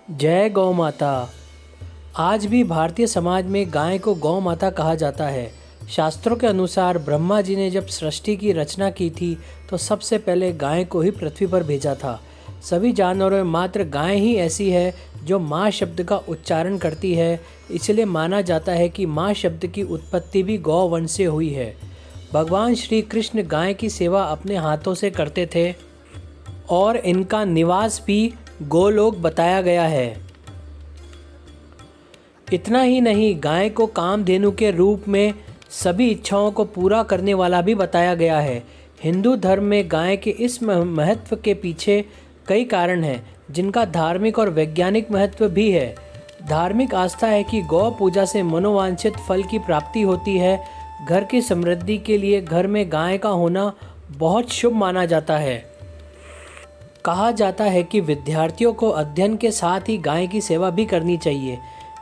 जय गौ माता। आज भी भारतीय समाज में गाय को गौ माता कहा जाता है। शास्त्रों के अनुसार ब्रह्मा जी ने जब सृष्टि की रचना की थी तो सबसे पहले गाय को ही पृथ्वी पर भेजा था। सभी जानवरों में मात्र गाय ही ऐसी है जो माँ शब्द का उच्चारण करती है, इसलिए माना जाता है कि माँ शब्द की उत्पत्ति भी गौ वंश से हुई है। भगवान श्री कृष्ण गाय की सेवा अपने हाथों से करते थे और इनका निवास भी गोलोक बताया गया है। इतना ही नहीं, गाय को कामधेनु के रूप में सभी इच्छाओं को पूरा करने वाला भी बताया गया है। हिंदू धर्म में गाय के इस महत्व के पीछे कई कारण हैं, जिनका धार्मिक और वैज्ञानिक महत्व भी है। धार्मिक आस्था है कि गौ पूजा से मनोवांछित फल की प्राप्ति होती है। घर की समृद्धि के लिए घर में गाय का होना बहुत शुभ माना जाता है। कहा जाता है कि विद्यार्थियों को अध्ययन के साथ ही गाय की सेवा भी करनी चाहिए,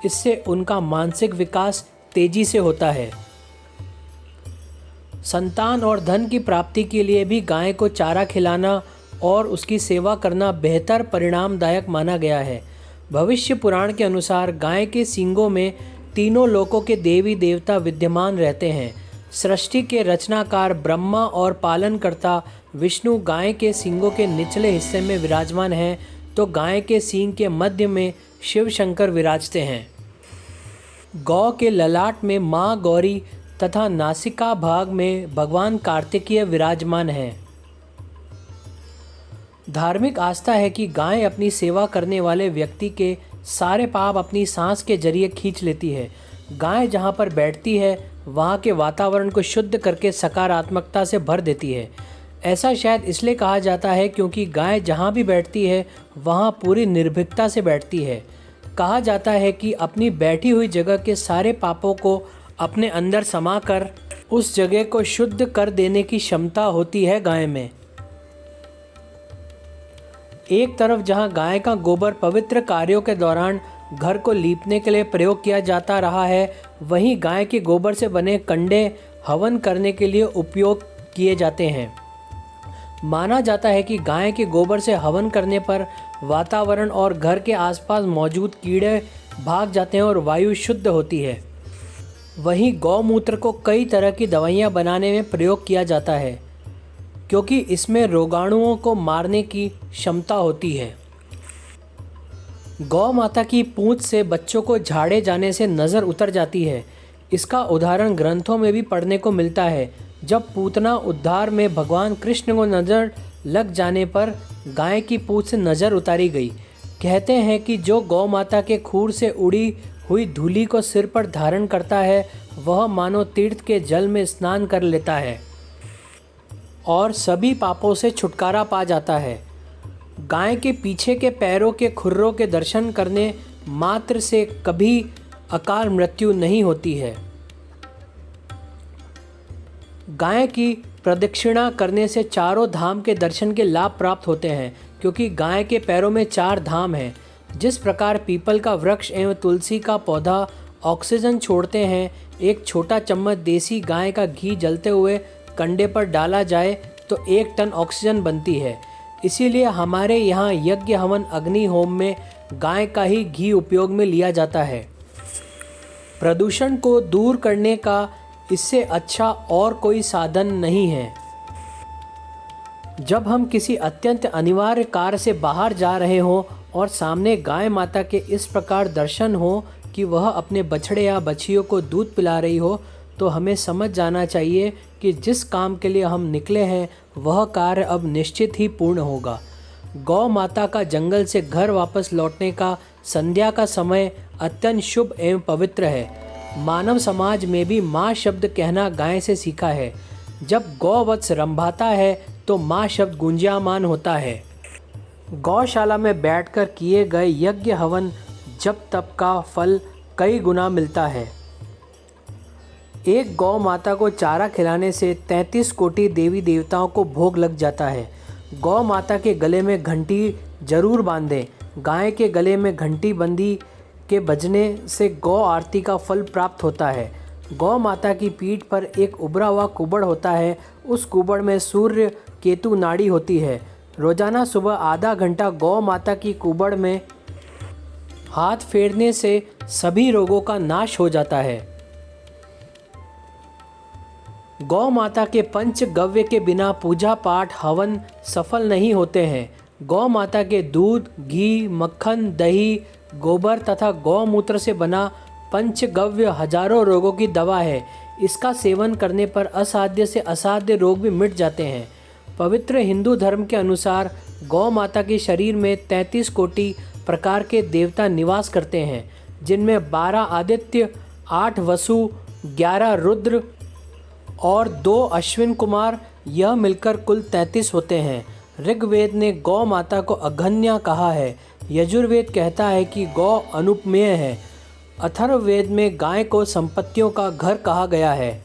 इससे उनका मानसिक विकास तेजी से होता है। संतान और धन की प्राप्ति के लिए भी गाय को चारा खिलाना और उसकी सेवा करना बेहतर परिणामदायक माना गया है। भविष्य पुराण के अनुसार गाय के सींगों में तीनों लोकों के देवी देवता विद्यमान रहते हैं। सृष्टि के रचनाकार ब्रह्मा और पालनकर्ता विष्णु गाय के सींगों के निचले हिस्से में विराजमान हैं, तो गाय के सींग के मध्य में शिव शंकर विराजते हैं। गौ के ललाट में माँ गौरी तथा नासिका भाग में भगवान कार्तिकेय विराजमान हैं। धार्मिक आस्था है कि गाय अपनी सेवा करने वाले व्यक्ति के सारे पाप अपनी सांस के जरिए खींच लेती है। गाय जहाँ पर बैठती है वहाँ के वातावरण को शुद्ध करके सकारात्मकता से भर देती है। ऐसा शायद इसलिए कहा जाता है क्योंकि गाय जहाँ भी बैठती है वहाँ पूरी निर्भीकता से बैठती है। कहा जाता है कि अपनी बैठी हुई जगह के सारे पापों को अपने अंदर समाकर उस जगह को शुद्ध कर देने की क्षमता होती है गाय में। एक तरफ जहाँ गाय का गोबर पवित्र कार्यों के दौरान घर को लीपने के लिए प्रयोग किया जाता रहा है, वहीं गाय के गोबर से बने कंडे हवन करने के लिए उपयोग किए जाते हैं। माना जाता है कि गाय के गोबर से हवन करने पर वातावरण और घर के आसपास मौजूद कीड़े भाग जाते हैं और वायु शुद्ध होती है। वहीं गौमूत्र को कई तरह की दवाइयाँ बनाने में प्रयोग किया जाता है, क्योंकि इसमें रोगाणुओं को मारने की क्षमता होती है। गौ माता की पूंछ से बच्चों को झाड़े जाने से नज़र उतर जाती है। इसका उदाहरण ग्रंथों में भी पढ़ने को मिलता है। जब पूतना उद्धार में भगवान कृष्ण को नज़र लग जाने पर गाय की पूंछ से नज़र उतारी गई। कहते हैं कि जो गौ माता के खूर से उड़ी हुई धूलि को सिर पर धारण करता है, वह मानो तीर्थ के जल में स्नान कर लेता है और सभी पापों से छुटकारा पा जाता है। गाय के पीछे के पैरों के खुरों के दर्शन करने मात्र से कभी अकाल मृत्यु नहीं होती है। गाय की प्रदक्षिणा करने से चारों धाम के दर्शन के लाभ प्राप्त होते हैं, क्योंकि गाय के पैरों में 4 धाम हैं। जिस प्रकार पीपल का वृक्ष एवं तुलसी का पौधा ऑक्सीजन छोड़ते हैं, एक छोटा चम्मच देसी गाय का घी जलते हुए कंडे पर डाला जाए तो 1 टन ऑक्सीजन बनती है। इसीलिए हमारे यहाँ यज्ञ हवन अग्नि होम में गाय का ही घी उपयोग में लिया जाता है। प्रदूषण को दूर करने का इससे अच्छा और कोई साधन नहीं है। जब हम किसी अत्यंत अनिवार्य कार्य से बाहर जा रहे हों और सामने गाय माता के इस प्रकार दर्शन हो कि वह अपने बछड़े या बछियों को दूध पिला रही हो, तो हमें समझ जाना चाहिए कि जिस काम के लिए हम निकले हैं वह कार्य अब निश्चित ही पूर्ण होगा। गौ माता का जंगल से घर वापस लौटने का संध्या का समय अत्यंत शुभ एवं पवित्र है। मानव समाज में भी माँ शब्द कहना गाय से सीखा है। जब गौवत्स रंभाता है तो माँ शब्द गुंजायमान होता है। गौशाला में बैठकर किए गए यज्ञ हवन जप तप का फल कई गुना मिलता है। एक गौ माता को चारा खिलाने से 33 कोटि देवी देवताओं को भोग लग जाता है। गौ माता के गले में घंटी जरूर बांधें। गाय के गले में घंटी बंदी के बजने से गौ आरती का फल प्राप्त होता है। गौ माता की पीठ पर एक उभरा हुआ कुबड़ होता है। उस कुबड़ में सूर्य केतु नाड़ी होती है। रोजाना सुबह आधा घंटा गौ माता की कुबड़ में हाथ फेरने से सभी रोगों का नाश हो जाता है। गौ माता के पंचगव्य के बिना पूजा पाठ हवन सफल नहीं होते हैं। गौ माता के दूध, घी, मक्खन, दही, गोबर तथा गौमूत्र से बना पंचगव्य हजारों रोगों की दवा है। इसका सेवन करने पर असाध्य से असाध्य रोग भी मिट जाते हैं। पवित्र हिंदू धर्म के अनुसार गौ माता के शरीर में 33 कोटि प्रकार के देवता निवास करते हैं, जिनमें 12 आदित्य, 8 वसु, 11 रुद्र और 2 अश्विन कुमार, यह मिलकर कुल 33 होते हैं। ऋग्वेद ने गौ माता को अघन्या कहा है। यजुर्वेद कहता है कि गौ अनुपमेय है। अथर्ववेद में गाय को संपत्तियों का घर कहा गया है।